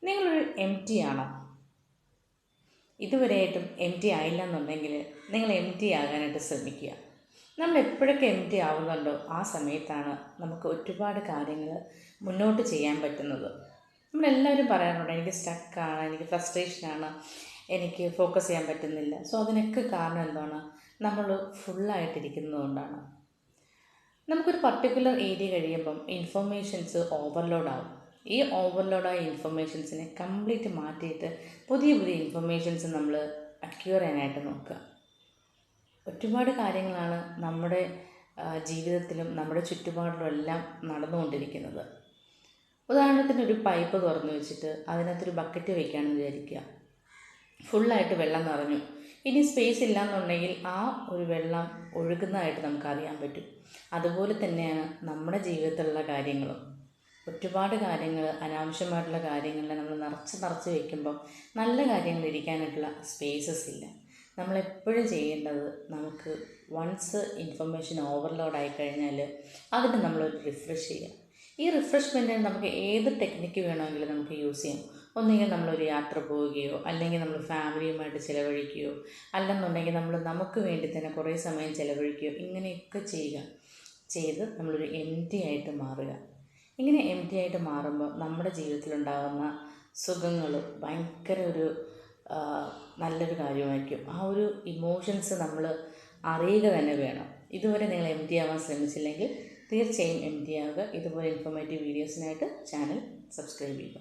നിങ്ങളൊരു M T ആണോ? ഇതുവരെയായിട്ടും എം ടി ആയില്ല എന്നുണ്ടെങ്കിൽ നിങ്ങൾ എം ടി ആകാനായിട്ട് ശ്രമിക്കുക. നമ്മൾ എപ്പോഴൊക്കെ എം ടി ആവുന്നുണ്ടോ ആ സമയത്താണ് നമുക്ക് ഒരുപാട് കാര്യങ്ങൾ മുന്നോട്ട് ചെയ്യാൻ പറ്റുന്നത്. നമ്മളെല്ലാവരും പറയാറുണ്ട്, എനിക്ക് സ്റ്റക്കാണ്, എനിക്ക് ഫ്രസ്ട്രേഷനാണ്, എനിക്ക് ഫോക്കസ് ചെയ്യാൻ പറ്റുന്നില്ല. സോ അതിനൊക്കെ കാരണം എന്താണ്? നമ്മൾ ഫുള്ളായിട്ടിരിക്കുന്നതുകൊണ്ടാണ്. നമുക്കൊരു പർട്ടിക്കുലർ ഏരിയ കഴിയുമ്പം ഇൻഫർമേഷൻസ് ഓവർലോഡ് ആകും. ഈ ഓവർലോഡായ ഇൻഫർമേഷൻസിനെ കംപ്ലീറ്റ് മാറ്റിയിട്ട് പുതിയ പുതിയ ഇൻഫർമേഷൻസ് നമ്മൾ അക്യൂർ ചെയ്യാനായിട്ട് നോക്കുക. ഒരുപാട് കാര്യങ്ങളാണ് നമ്മുടെ ജീവിതത്തിലും നമ്മുടെ ചുറ്റുപാടിലും എല്ലാം നടന്നുകൊണ്ടിരിക്കുന്നത്. ഉദാഹരണത്തിന് ഒരു പൈപ്പ് തുറന്നു വെച്ചിട്ട് അതിനകത്തൊരു ബക്കറ്റ് വയ്ക്കുകയാണെന്ന് വിചാരിക്കുക. ഫുള്ളായിട്ട് വെള്ളം നിറഞ്ഞു. ഇനി സ്പേസ് ഇല്ലയെന്നുണ്ടെങ്കിൽ ആ ഒരു വെള്ളം ഒഴുകുന്നതായിട്ട് നമുക്കറിയാൻ പറ്റും. അതുപോലെ തന്നെയാണ് നമ്മുടെ ജീവിതത്തിലുള്ള കാര്യങ്ങളും. ഒരുപാട് കാര്യങ്ങൾ, അനാവശ്യമായിട്ടുള്ള കാര്യങ്ങളിൽ നമ്മൾ നിറച്ച് വയ്ക്കുമ്പം നല്ല കാര്യങ്ങൾ ഇരിക്കാനായിട്ടുള്ള സ്പേസസ് ഇല്ല. നമ്മളെപ്പോഴും ചെയ്യേണ്ടത്, നമുക്ക് വൺസ് ഇൻഫർമേഷൻ ഓവർലോഡ് ആയിക്കഴിഞ്ഞാൽ അതിന് നമ്മളൊരു റിഫ്രഷ് ചെയ്യുക. ഈ റിഫ്രഷ്മെൻറ്റിന് നമുക്ക് ഏത് ടെക്നിക്ക് വേണമെങ്കിലും നമുക്ക് യൂസ് ചെയ്യാം. ഒന്നുകിൽ നമ്മളൊരു യാത്ര പോവുകയോ, അല്ലെങ്കിൽ നമ്മൾ ഫാമിലിയുമായിട്ട് ചിലവഴിക്കുകയോ, അല്ലെന്നുണ്ടെങ്കിൽ നമുക്ക് വേണ്ടി തന്നെ കുറേ സമയം ചിലവഴിക്കുകയോ, ഇങ്ങനെയൊക്കെ ചെയ്ത് നമ്മളൊരു എം ടി ആയിട്ട് മാറുക. ഇങ്ങനെ എം ടി ആയിട്ട് മാറുമ്പോൾ നമ്മുടെ ജീവിതത്തിലുണ്ടാകുന്ന സുഖങ്ങൾ ഭയങ്കര ഒരു നല്ലൊരു കാര്യമായിരിക്കും. ആ ഒരു ഇമോഷൻസ് നമ്മൾ അറിയുക തന്നെ വേണം. ഇതുവരെ നിങ്ങൾ എം ടി ആവാൻ ശ്രമിച്ചില്ലെങ്കിൽ തീർച്ചയായും എം ടി ആവുക. ഇതുപോലെ ഇൻഫോർമേറ്റീവ് വീഡിയോസിനായിട്ട് ചാനൽ സബ്സ്ക്രൈബ് ചെയ്യുക.